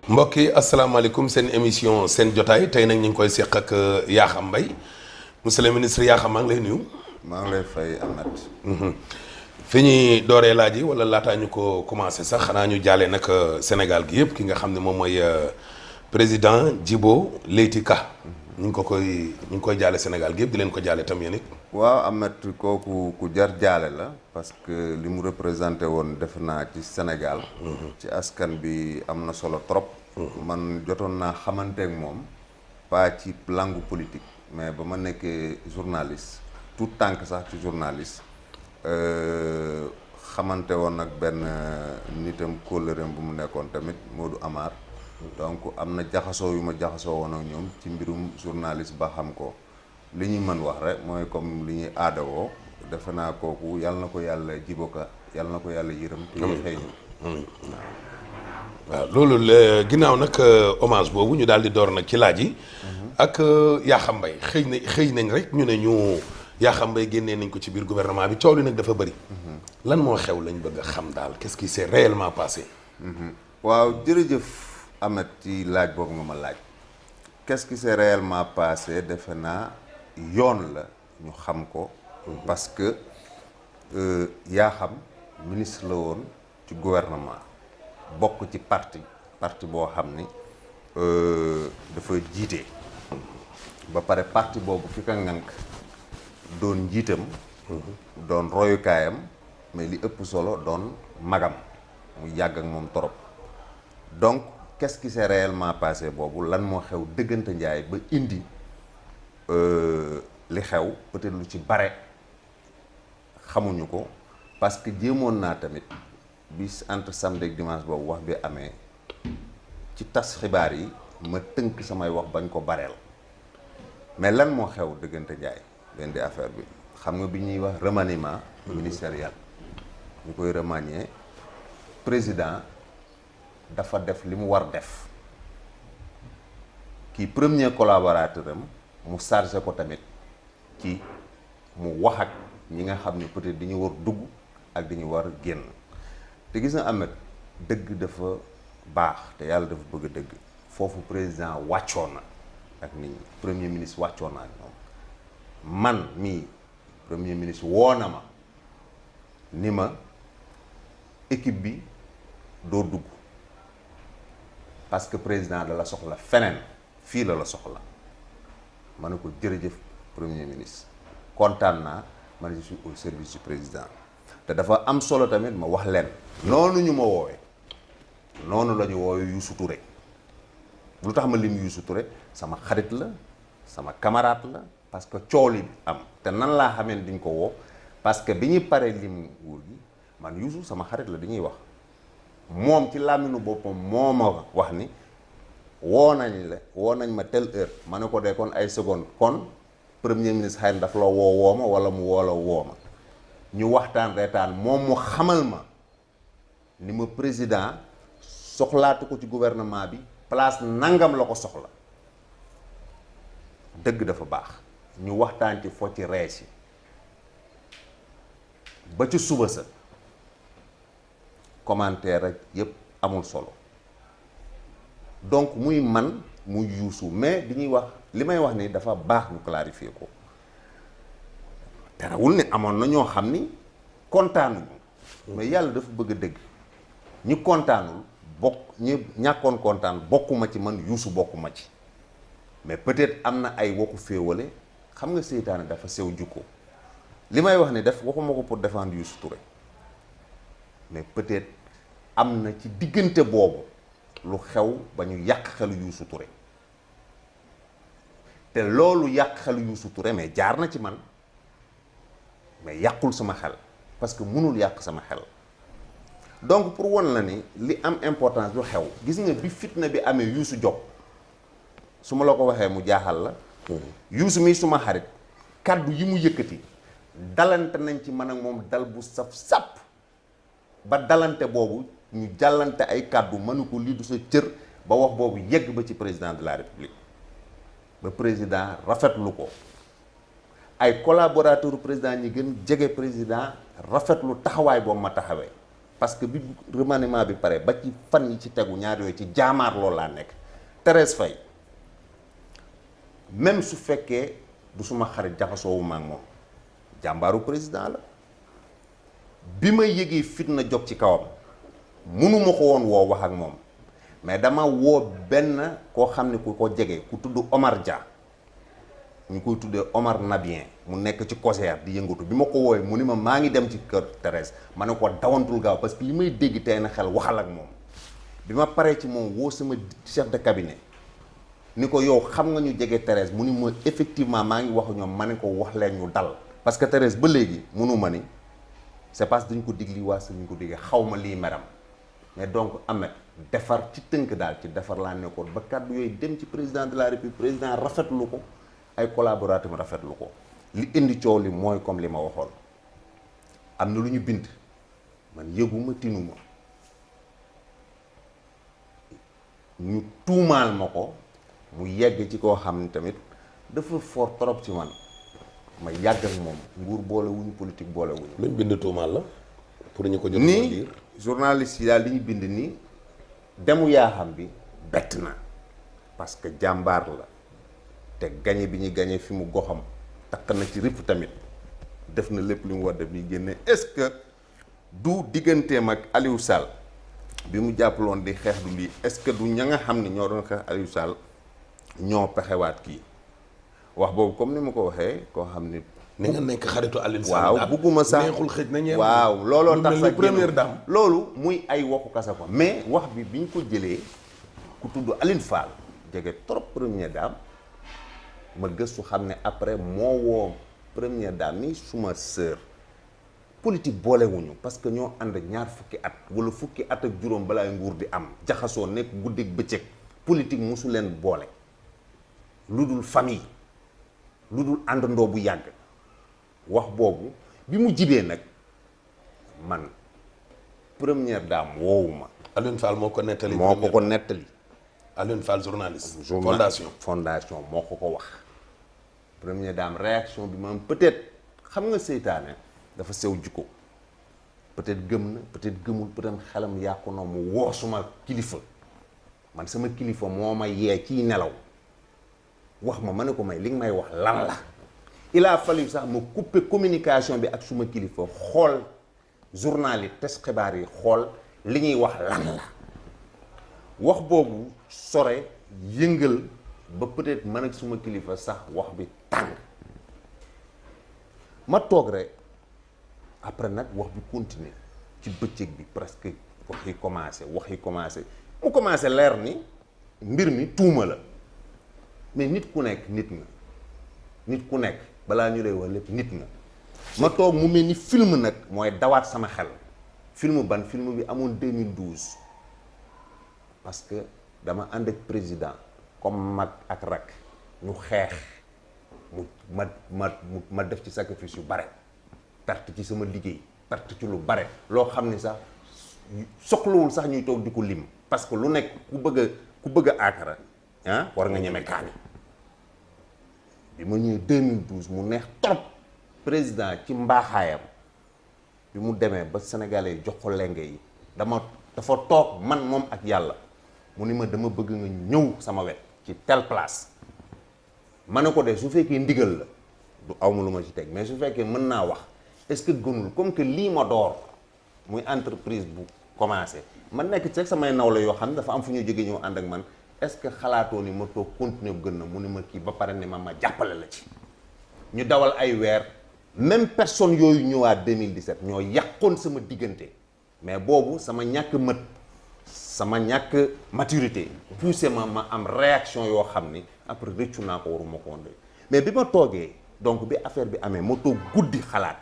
mbokk yi asalaamaaleykum seen émission seen jotaay tey nag ñu ngi koy seq ak Yakham Mbaye monsieur le ministre Yakham maa ngi lay nuyu. maa ngi lay fay Amath. fi ñuy dooree laaj yi wala laataa ñu ko commencé sax xanaa ñu jaale nag Sénégal gi yëpp ki nga xam ne moom mooy président Djibo Leyti Ka. ñu ngi koy jaale Sénégal gi yëpp di leen ko jaale tam yéen it. waaw Amath kooku ku jar jaale la parce que li mu représenté woon defe naa ci Sénégal. ci askan bi am na solo trop. man jotoon naa xamanteek moom pas ci langue politique mais ba ma nekkee journaliste tout tànk sax ci journaliste xamante woon nag benn nitam kóllëreem bu mu nekkoon tamit Modou Amar. donc am na jaxasoo yu ma jaxasoo woon ak ñoom ci mbirum journaliste ba xam ko li ñuy mën wax rek mooy comme li ñuy aadawoo defe naa kooku yàlla na ko yàlla jiboka yàlla na ko yàlla yërëm te xëy waaw loolu ginnaaw nag hommage boobu ñu daal di door nag ci laaj yi ak Yakham Mbaye xëy nañ rek ñu ne ñu Yakham Mbaye génnee nañ ko ci biir gouvernement bi coow li nag dafa bëri lan moo xew lañ bëgg a xam daal qu'est-ce qui s'est réellement passé waaw jërëjëf Amath ci laaj boobu nga ma laaj qu'est-ce qui s'est réellement passé defe naa yoon la ñu xam ko parce que Yakham ministre la woon ci gouvernement bokk ci parti boo xam ni dafa jiite ba pare parti boobu ki ka ŋànk doon njiitam doon royukaayam mais li ëpp solo doon magam mu yàgg ak moom torop donc qu'est-ce qui s'est réellement passé boobu lan moo xew dëggante njaay ba indi li xew peut-être lu ci bare xamuñu ko parce que jéemoon naa tamit bis entre samedi ak dimanche boobu wax bi amee ci tas xibaar yi ma tënk samay wax bañ ko bareel mais lan moo xew dëggante njaay benn di affaire bi xam nga bi ñuy wax remaniement ministériel ñu koy remanier président dafa def li mu war def kii premier collaborateur am mu chargé ko tamit ci mu wax ak ñi nga xam ne peut-être dañu war dugg ak dañu war génn te gis na Amath dëgg dafa baax te yàlla dafa bëgg dëgg foofu président wàccoon na ak nit ñi premier ministre wàccoon na ak ñoom man mii premier ministre woo na ma ni ma équipe bi doo dugg parce que président da la soxla feneen fii la soxla ma ne ko jërëjëf premier ministre kontaan naa man je suis au service du président te dafa am solo tamit ma wax leen noonu ñu ma woowee noonu la ñu woowee Youssou Touré lu tax ma lim Youssou Touré sama xarit la sama camarade la parce que coow li am te nan laa xamee diñ ko woo parce que bi ñu paree lim nguur gi man Youssou sama xarit la dañuy wax moom ci làmminu boppam moo ma wax ni woo nañ ma telle heure ma ne ko dee kon ay seconde kon premier ministre xëy na daf la woo ma wala mu woo ma ñu waxtaan reetaan moom mu xamal ma ni ma président soxlaatu ko ci gouvernement bi place nangam la ko soxla dëgg dafa baax ñu waxtaan ci fo ci rees yi ba ci suba sa commentaire ak yëpp amul solo donc muy man muy Youssou mais di ñuy wax li may wax ni dafa baax ñu clarifier ko terewul ne amoon na ñoo xam ni kontaanuñu mais yàlla dafa bëgg a dëgg ñi kontaanul ñi ñàkkoon kontaan bokkuma ci man Youssou bokkuma ci mais peut-être am na ay waxu féewale xam nga seytaane dafa sew jukko li may wax ni waxuma ko pour défendre Youssou Touré mais peut-être am na ci diggante boobu lu xew ba ñu yàq xelu Youssou Touré te loolu yàq xelu Youssou Touré mais jaar na ci man mais yàqul sama xel parce que mënul yàq sama xel donc pour won la ni li am importance lu xew gis nga bi fitna bi amee Youssou Diop su ma la ko waxee mu jaaxal la Youssou mi suma xarit kaddu yi mu yëkkati dalante nañ ci man ak moom dal bu saf-sàpp ba dalante boobu ñu jàllante ay kàddu mënu ko lii du sa cër ba wax boobu yegg ba ci président de la république ba président rafetlu ko ay collaborateur président ñi gën jege président rafetlu taxawaay boobu ma taxawee parce que bi remaniement bi pare ba ci fan yi ci tegu ñaar yooyu ci jaamaar loolu laa nekk. Thérèse Faye même su fekkee du suma xarit jaxasoowu ma ak moom jàmbaaru président la bi ma yëgee fitna jóg ci kawam mënuma ko woon woo wax ak moom mais dama woo benn koo xam ne ku ko jege ku tudd Omar Dia ñu koy tuddee Omar Nabien mu nekk ci COSER di yëngatu bi ma ko woowee mu ni ma maa ngi dem ci kër Thérèse ma ne ko dawantul gaaw parce que li may dégg tey na xel waxal ak moom bi ma paree ci moom woo sama chef de cabinet ni ko yow xam nga ñu jege Thérèse mu ni ma effectivement maa ngi wax ñoom ma ne ko wax leen ñu dal parce que Thérèse ba léegi mënu ma ni c'est parce que dañ ko digli waa sa ñu ko digee xaw ma lii meram mais donc Ahmed defar ci tënk daal ci defar laa nekkoon ba kàddu yooyu dem ci président de la république président rafetlu ko ay collaborateurs mu rafetlu ko li indi coow li mooy comme li ma waxoon am na lu ñu bind man yëguma tinuma ñu tuumaal ma ko mu yegg ci koo xam ne tamit dafa fort trop ci man ma yàgg ak moom nguur boole wuñu politique boole wuñu luñ bind tuumaal la pour ñu ko jot nii lire journaliste yi daal li ñu bind nii demu yaa xam bi bett na parce que jàmbaar la te gañe bi ñu gañe fi mu goxam takk na ci ripp tamit def na lépp li mu war def ni génne est-ce que du digganteem ak Aliou Sall bi mu jàppaloon di xeex du lii est-ce que du ña nga xam ne ñoo doon xeex Aliou Sall ñoo pexewaat kii wax boobu comme ni ma ko waxee koo xam ni ni nga nekk xaritu Alioune Sall waaw bugguma sax neexul xëj na ñeem waaw looloo tax sax première dame loolu muy ay waxu kasa ko mais wax bi bi ñu ko jëlee ku tudd Aline Fall jege trop première dame ma gëstu xam ne après moo woo première dame ni suma sœur politique boolewuñu parce que ñoo ànd ñaar fukki at wala fukki at ak juróom balaay nguur di am jaxasoo nekk guddeeg bëccëg politique mosu leen boole lu dul famille lu dul àndandoo bu yàgg wax boobu bi mu jibee nag man première dame woowuma Alioune Fall moo ko nettali moo ko nettali Alioune Fall journaliste fondation moo ko wax première dame réaction bi maanaam peut-être xam nga seytaane dafa sew jikko peut-être gëm na peut-être gëmul peut-être xelam yàqu na mu woo suma kilifa man sama kilifa moo ma yee ciy nelaw wax ma ne ko may li nga may wax lan la il a fallu sax ma couper communication bi ak suma kilifa xool journal yi tes xibaar yi xool li ñuy wax lan la wax boobu sore yëngal ba peut-être man ak suma kilifa sax wax bi tàng ma toog rek après nag wax bi continuer ci bëccëg bi presque wax yi commencé mu commencé leer ni mbir mi tuuma la mais nit ku nekk nit ku nekk balaa ñu lay wax lépp nit nga ma toog mu mel ni film nag mooy dawaat sama xel film bi amoon 2012 parce que dama ànd ak président comme mag ak rak ñu xeex mu ma def ci sacrifice yu bare perte ci sama liggéey perte ci lu bare loo xam ni sax soxlawul sax ñuy toog di ko lim parce que lu nekk ku bëgg a aakara war nga ñeme kaani bi ma ñëwee 2012 mu neex trop président ci mbaaxaayam bi mu demee ba sénégalais jox ko lenge yi dafa toog man moom ak yàlla mu ni ma dama bëgg nga ñëw sama wet ci telle place ma ne ko de su fekkee ndigal la du awma lu ma ci teg mais su fekkee mën naa wax est-ce que gënul comme que lii ma door muy entreprise bu commencé man nekk ci rek samay nawle yoo xam ne dafa am fu ñu jóge ñëw ànd ak man est-ce que xalaatoo ni ma toog continuer bu gën na mu ni ma kii ba pare ni ma jàppale la ci ñu dawal ay weer même personne yooyu ñëwaat 2017 ñoo yàqoon sama diggante mais boobu sama ñàkk maturité poussé ma am réaction yoo xam ni après rëccu naa ko waruma ko woon mais bi ma toogee donc bi affaire bi amee ma toog guddi xalaat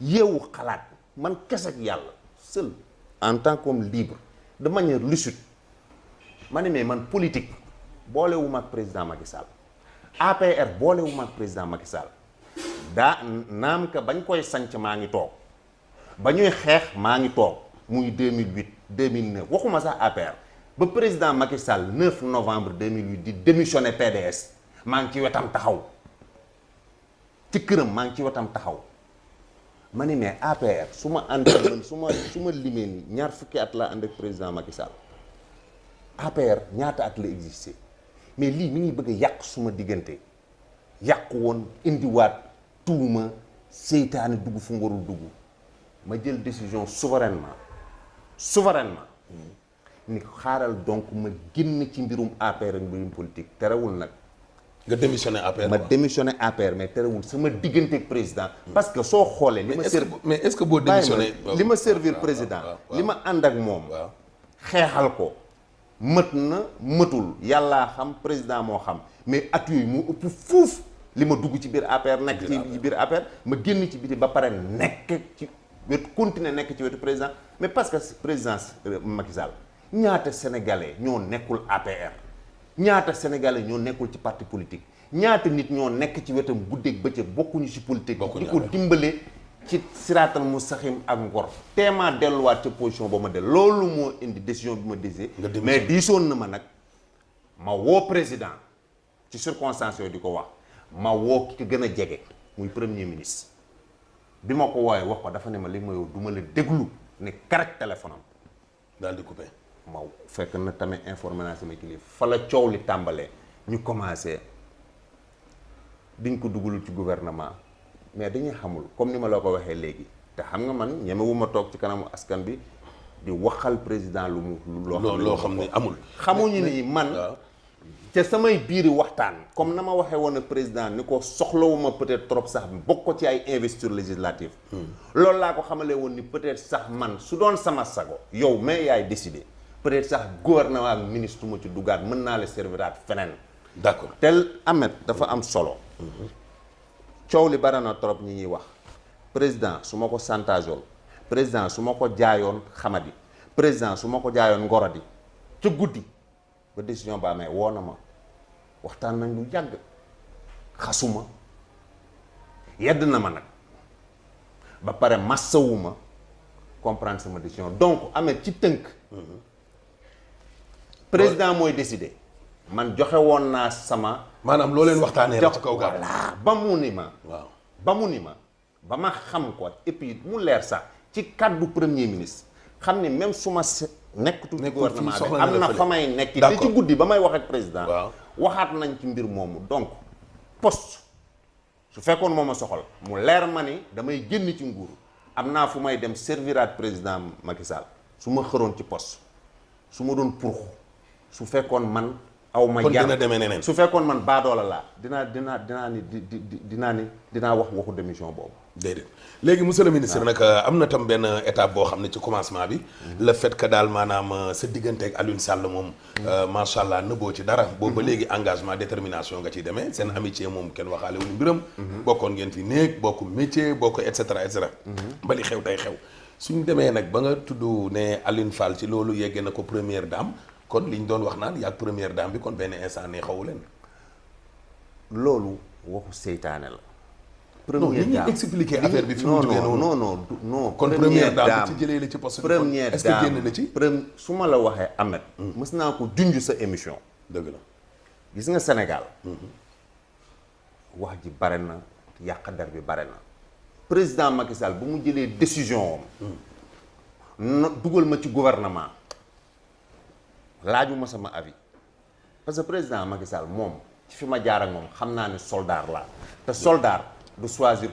yeewu xalaat man kese ak yàlla seul en tant qu'homme libre de manière lucide ma ne mais man politique boolewuma ak président Macky Sall APR boolewuma ak président Macky Sall naam ka bañ koy sanc maa ngi toog ba ñuy xeex maa ngi toog muy 2008 2009 waxuma sax APR ba président Macky Sall 9 novembre 2008 di démissionné PDS maa ngi ci wetam taxaw ci këram maa ngi ci wetam taxaw ma ni mais APR su ma ànd ak man su ma limee ni ñaar fukki at laa ànd ak président Macky Sall APR ñaata at la existé mais lii mi ngi bëgg a yàq suma diggante yàqu woon indiwaat tuuma seytaane dugg fu ngorul dugg ma jël décision souverainement ni xaaral donc ma génn ci mbirum APR ak mbirum politique terewul nag nga démissionné APR ma démissionné APR mais terewul sama diggante ak président parce que soo xoolee li ma mais est-ce que boo démissionné li ma servir président li ma ànd ak moom xeexal ko mët na mëtul yàllaa xam président moo xam mais at yooyu moo ëpp fuuf li ma dugg ci biir APR nekk ci biir APR ma génn ci biti ba pare nekk ci wetu continuer nekk ci wetu président mais parce que président Macky Sall ñaata sénégalais ñoo nekkul APR ñaata sénégalais ñoo nekkul ci parti politique ñaata nit ñoo nekk ci wetam guddeeg bëccëg bokkuñu ci politique di ko dimbale ci siraatal mustaxim ak ngor teemaa delluwaat ca position ba ma del loolu moo indi décision bi ma décidé mais diisoon na ma nag ma woo président ci circonstances yooyu di ko wax ma woo ki ko gën a jege muy premier ministre bi ma ko woowee wax ko dafa ne ma li ma yow du ma la déglu ne karaj téléphone am daal di coupé ma fekk na tamit informé naa sama kilifa fa la coow li tàmbalee ñu commencé diñ ko dugalul ci gouvernement mais dañuy xamul comme ni ma la ko waxee léegi te xam nga man ñemewuma toog ci kanamu askan bi di waxal président lu mu loo xam ne amul xamuñu ni man te samay biiri waxtaan comme na ma waxee woon ak président ni ko soxlawuma peut-être trop sax bokk ko ci ay investiture législative loolu laa ko xamalee woon ni peut-être sax man su doon sama sago yow mais yaay décidé peut-être sax gouvernement ak ministre ma ci dugaat mën naa la serviraat feneen d'accord tel Ahmed dafa am solo coow li bari na trop ñi ñuy wax président su ma ko santageoon président su ma ko jaayoon xamadi président su ma ko jaayoon ngoradi ca guddi ba décision ba amee woo na ma waxtaan nañ lu yàgg xasuma yedd na ma nag ba pare massawuma comprendre sama décision donc amee ci tënk président mooy décider man joxe woon naa sama maanaam loo leen waxtaanee la ci kaw gàll ba mu ni ma waaw ba mu ni ma ba ma xam ko et puis mu leer sax ci kaddu premier ministre xam ne même su ma nekkatu ci gouvernement bi am na fa may nekk te ci guddi ba may wax ak président waxaat nañ ci mbir moomu donc poste su fekkoon moo ma soxal mu leer ma ni damay génn ci nguur am naa fu may dem serviraat président Macky Sall su ma xëroon ci poste su ma doon purxu su fekkoon man aw ma kon dina demee neneen su fekkoon man baadoola laa dinaa wax waxu démission boobu déedéet léegi monsieur le ministre nag am na tam benn étape boo xam ne ci commencement bi le fait que daal maanaam sa diggante ak Alioune Sall moom macha allah nëbboo ci dara boobu ba léegi engagement détermination nga ciy demee seen amitié moom kenn waxaale wuñu mbiram bokkoon ngeen fi néeg bokk métier bokk et cetera ba li xew tey xew suñ demee nag ba nga tudd ne Alioune Fall ci loolu yeggee na ko première dame kon li ñu doon wax naan yaag première dame bi kon benn instant ne xawu leen loolu waxu seytaane la première dame expliquer affaire bi fi mu jógee noonu non kon première dame ci jëlee la ci poste première dame est-ce que génn na ci su ma la waxee Ahmed mës naa ko junj sa émission dëgg la gis nga Sénégal wax ji bare na yàq der bi bare na président Macky Sall bu mu jëlee décision am na dugal ma ci gouvernement laajuma sama avis parce que président Macky Sall moom ci fi ma jaar ak moom xam naa ne soldat laa te soldat du choisir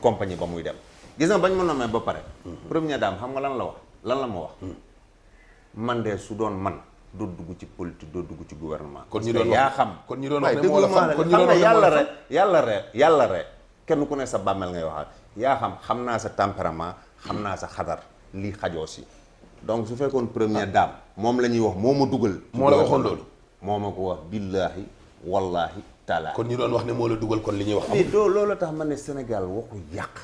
compagnie ba muy dem gis nga bañ ma nommé ba pare première dame xam nga lan la ma wax man de su doon man doo dugg ci politique doo dugg ci gouvernement kon ñu doon yaa xam kon ñu doon wax ne moo la fam kon ñu doon wax yàlla rek kenn ku ne sa bàmmeel ngay waxal yaa xam naa sa tempérament xam naa sa xadar lii xajoo si donc su fekkoon première dame moom la ñuy wax moo ma dugal moo la waxoon loolu moo ma ko wax billaahi wallaahi taala kon ñu doon wax ne moo la dugal kon li ñuy wax mais loolu tax ma ne Sénégal waxu yàq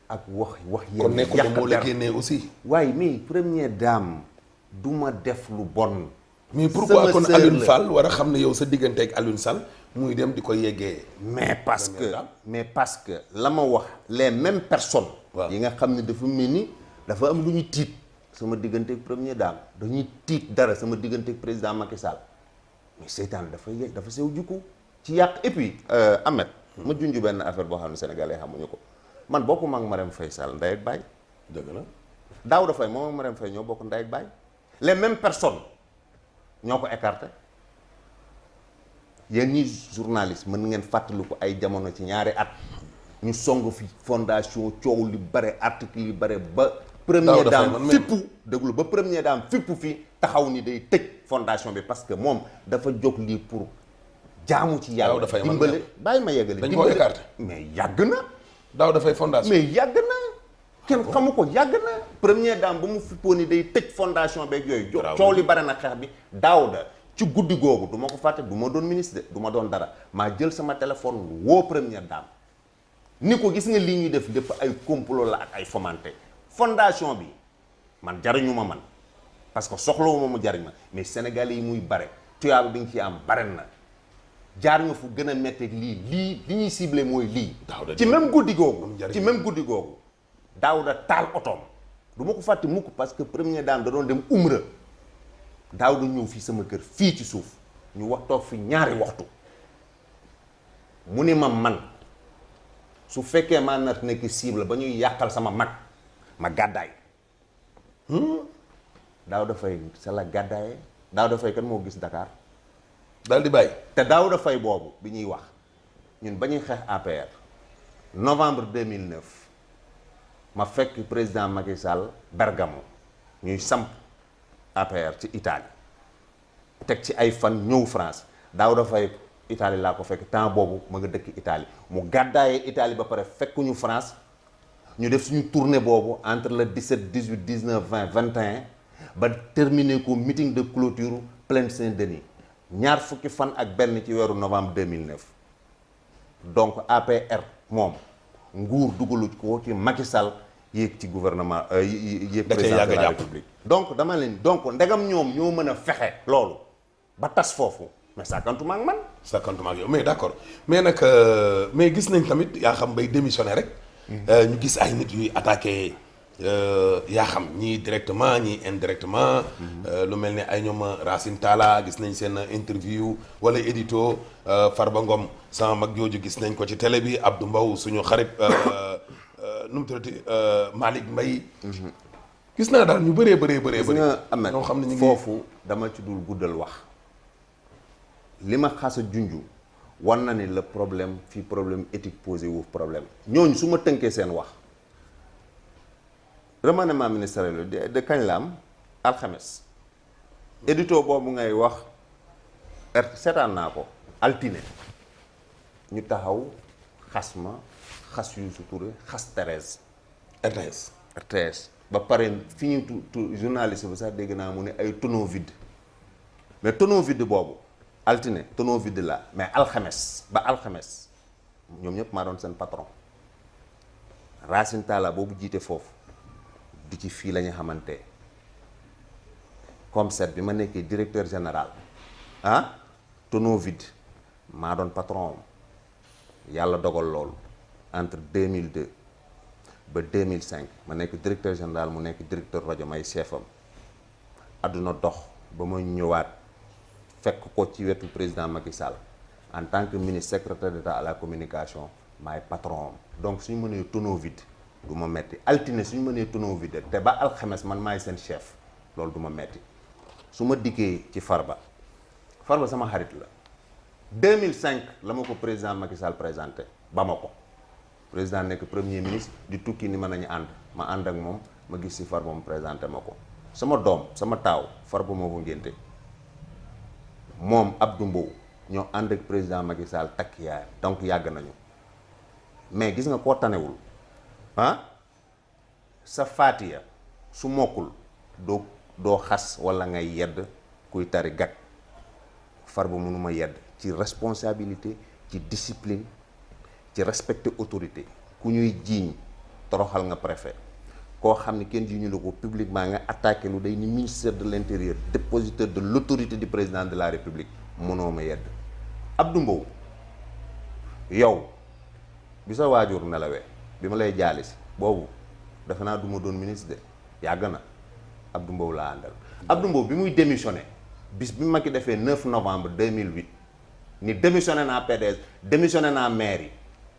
ak wax kon nekkul ne moo la génnee aussi waaye mais première dame du ma def lu bon mais pourquoi kon Alioune Fall war a xam ne yow sa diggante ak Alioune Sall muy dem di ko yeggee mais parce que la ma wax les mêmes personnes yi nga xam ne dafa mel ni dafa am lu ñu tiit sama diggante ak première dame dañuy tiit dara sama diggante ak président Macky Sall mais seytaan dafa sew jukku ci yàq et puis Ahmed ma junj benn affaire boo xam ne sénégalais xamuñu ko man bokkuma ak Marème Faye Sall ndey ak baay. dëgg la. Daouda Faye moom ak Marème Faye ñoo bokk ndey ak baay. les mêmes personnes ñoo ko écarté. yéen ñi journaliste mën ngeen fàttaliku ay jamono ci ñaari at ñu song fi fondation coow li bare article yi bare ba première dame fippu déglu ba première dame fippu fi taxaw ni day tëj fondation bi parce que moom dafa jóg lii pour jaamu ci yàlla dimbale bàyyi ma yeggale dañ ko écarté mais yàgg na Daouda Faye fondation mais yàgg na kenn xamu ko yàgg na première dame ba mu fippoo ni day tëj fondation beeg yooyu coow li bare na xeex bi Daouda ci guddi googu du ma ko fàtte du ma doon ministre de du ma doon dara maa jël sama téléphone woo première dame ni ko gis nga lii ñuy def lépp ay complot la ak ay fomenté fondation bi man jariñu ma man parce que soxlawuma mu jariñ ma mais Sénégalais yi muy bare tuyaaba bi nga ci am bare na jaar nga fu gën a métteeg lii li ñuy ciblé mooy lii ci même guddi googu Daouda taal otoom du ma ko fàtte mukk parce que première dame da doon dem umra Daouda ñëw fii sama kër fii ci suuf ñu wax toog fi ñaari waxtu mu ni man su fekkee maa nar nekk cible ba ñuy yàqal sama mag ma gàddaay Daouda Faye sa la gàddaaye Daouda Faye kan moo gis Dakar daal di bàyyi te Daouda Faye boobu bi ñuy wax ñun ba ñuy xeex APR novembre 2009 ma fekk président Macky Sall Bergamo ñuy samp APR ci Italie teg ci ay fan ñëw France Daouda Faye Italie laa ko fekk temps boobu ma nga dëkk Italie mu gàddaayee Italie ba pare fekkuñu France ñu def suñu tournée boobu entre le 17 18 19 20 21 ba terminé ko meeting de clôture Plaine Saint-Denis ñaar fukki fan ak benn ci weeru novembre 2009 donc APR moom nguur dugalu ko ci Macky Sall yéeg ci gouvernement yéeg président de la République donc dama leen donc ndegam ñoom ñoo mën a fexe loolu ba tas foofu mais sàkkantuma ak man sàkkantuma ak yow mais d'accord mais nag mais gis nañ tamit yaa xam bay démissionné rek ñu gis ay nit yuy attaqué yaa xam ñii directement ñii indirectement lu mel ni ay ñoom Racine Talla gis nañ seen interview wala édito Farba Ngom sama mag jooju gis nañ ko ci télé bi Abdou Mbow suñu xarit nu mu tuddati Malick Mbaye gis naa daal ñu bëree gis nga Ahmed ñoo xam ne ñu ngi foofu dama ci dul guddal wax li ma xas a junju war na ni le problème fii problème éthique posé wu problème ñooñu su ma tënkee seen wax remaniement ministériel de kañ la am alxames édito boobu ngay wax seetaan naa ko altine ñu taxaw xas ma xas Youssou Touré xas Thérèse RTS ba pare fi ñu journaliste bi sax dégg naa mu ne ay tonneau vide mais tonneau vide boobu altine tonneau vide la mais alxames ba alxames ñoom ñëpp maa doon seen patron Racine Talla boobu jiite foofu di ci fii la ñu xamante comme set bi ma nekkee directeur général tonneau vide maa doon patron yàlla dogal loolu entre 2002 ba 2005 ma nekk directeur général mu nekk directeur rajo may chef am àdduna dox ba ma ñëwaat fekk ko ci wetu président Macky Sall en tant que ministre secrétaire d'État à la communication maay patron am donc suñu mënee tonneau vide du ma metti altine suñu mënee tonneau vide te ba alxames man maay seen chef loolu du ma metti su ma dikkee ci Farba sama xarit la 2005 la ma ko président Macky Sall présenté Bamako président nekk premier ministre di tukki ni mën nañu ànd ma ànd ak moom ma gis si Farba mu présenté ma ko sama doom sama taaw Farba moo ko ngénte moom Abdou Mbow ñoo ànd ak président Macky Sall takk yaayam donc yàgg nañu mais gis nga koo tanewul sa faatiya su mokkul doo xas wala ngay yedd kuy tari gat Farba mënuma yedd ci responsabilité ci discipline ci respecter autorité ku ñuy jiiñ toroxal nga préfet koo xam ne kenn jiiñu la ko publiquement nga attaqué lu day ni ministère de l'intérieur dépositaire de l'autorité du président de la république mënoo ma yedd Abdou Mbow yow bi sa waajur nelawee bi ma lay jaali si boobu defe naa du ma doon ministre de yàgg na Abdou Mbow laa àndal Abdou Mbow bi muy démissionné bis bi ma ki defee 9 novembre 2008 ni démissionné naa PDS démissionné naa mairie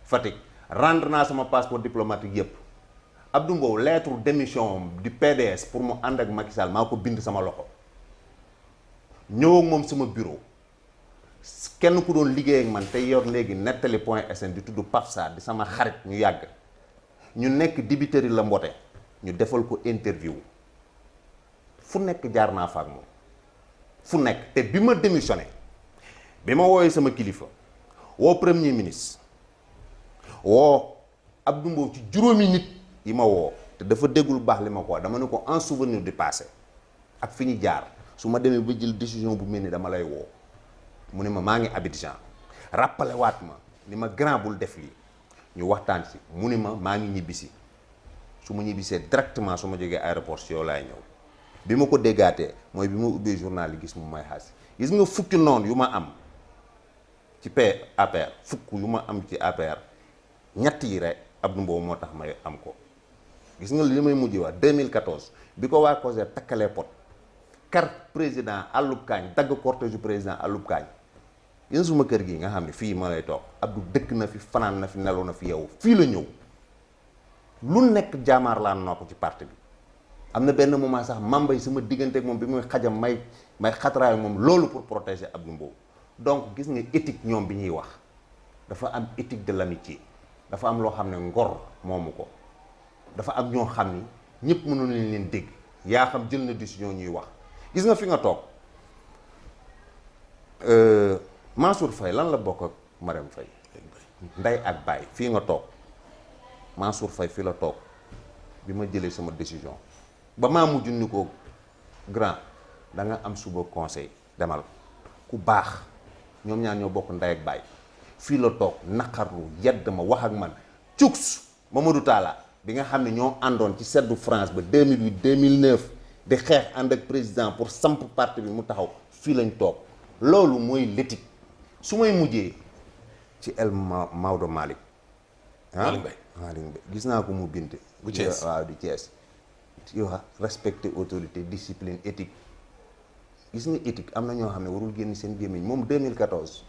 Fatick rendre naa sama passeport diplomatique yëpp Abdou Mbow lettre démission du PDS pour mu ànd ak Macky Sall maa ko bind sama loxo ñëw ak moom sama bureau kenn ku doon liggéey ak man te yor léegi nettali point sn di tudd Pape Sarr di sama xarit ñu yàgg ñu nekk dibiteri la mbote ñu defal ko interview fu nekk jaar naa fa ak moom fu nekk te bi ma démissionné bi ma wooyee sama kilifa woo premier ministre woo Abdou Mbow ci juróomi nit yi ma woo te dafa déggul baax li ma ko wax dama ne ko en souvenir du passé ak fi ñu jaar su ma demee ba jël décision bu mel ni dama lay woo mu ne ma maa ngi Abidjan rappelé waat ma ni ma grand bul def lii ñu waxtaan si mu ne ma maa ngi ñibbisi su ma ñibbisee directement su ma jógee aéroport si yow laay ñëw bi ma ko déggaatee mooy bi ma ubbee journal yi gis mu may xaasi gis nga fukki noonu yu ma am ci APR fukk yu ma am ci APR ñett yi rek Abdou Mbow moo tax may am ko gis nga li may mujj wax 2014 bi ko waa COJER takkalee pot kar président Alioune Kaañ dagg cortège du président Alioune Kaañ yéen suma kër gi nga xam ne fii ma lay toog Abdou dëkk na fi fanaan na fi nelaw na fi yow fii la ñëw lu nekk jaamaar laa noo ko ci parti bi am na benn moment sax mambay sama diggante ak moom bi muy xajam may xataraayu moom loolu pour protéger Abdou Mbow donc gis nga éthique ñoom bi ñuy wax dafa am éthique de l'amitié dafa am loo xam ne ngor moomu ko dafa am ñoo xam ni ñëpp mënoon nañ leen dégg yaa xam jël na décision ñuy wax gis nga fi nga toog Mansour Faye lan la bokk ak Marème Faye ndey ak baay fii nga toog Mansour Faye fii la toog bi ma jëlee sama décision ba maa mujj ni ko grand da nga am suba conseil demal ku baax ñoom ñaar ñoo bokk ndey ak baay fii la toog naqarlu yedd ma wax ak man cuks Mamadou Talla bi nga xam ne ñoo àndoon ci seddu France ba 2008 2009 di xeex ànd ak président pour samp parti bi mu taxaw fii lañ toog loolu mooy l'éthique su may mujjee ci Maodo Malick Malick Mbaye gis naa ko mu binte bu Thiès waaw du Thiès yow respecter autorité discipline éthique gis nga éthique am na ñoo xam ne warul génn seen gémmiñ moom 2014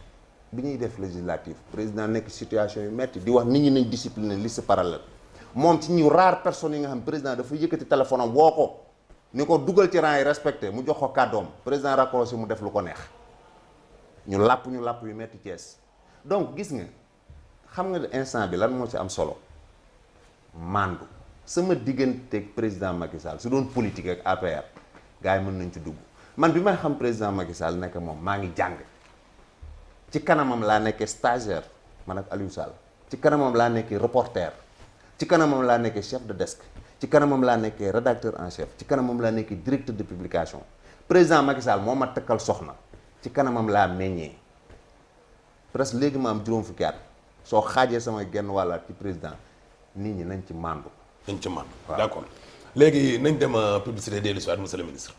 bi ñuy def législative président nekk situation yu metti di wax nit ñi nañ discipliné liste parallèle moom ci ñu rare personnes yi nga xam président dafa yëkkati téléphone am woo ko ni ko dugal ci rang yi respecté mu jox ko kàddoom président raccroché mu def lu ko neex ñu làpp yu metti Thiès donc gis nga xam nga instant bi lan moo ci am solo mandu sama digganteeg président Macky Sall su doon politique ak APR gars yi mën nañ ci dugg man bi may xam président Macky Sall nekk moom maa ngi jàng ci kanamam laa nekkee stagiaire man ak Aliou Sall ci kanamam laa nekkee reporter ci kanamam laa nekkee chef de desk ci kanamam laa nekkee rédacteur en chef ci kanamam laa nekkee directeur de publication président Macky Sall moo ma takkal soxna ci kanamam laa meññee presque léegi ma am juróom fukki at soo xaajee sama genn wàllaat ci président nit ñi nañ ci màndu. nañ ci màndu d'accord léegi nañ dem publicité dellu si waat monsieur le ministre.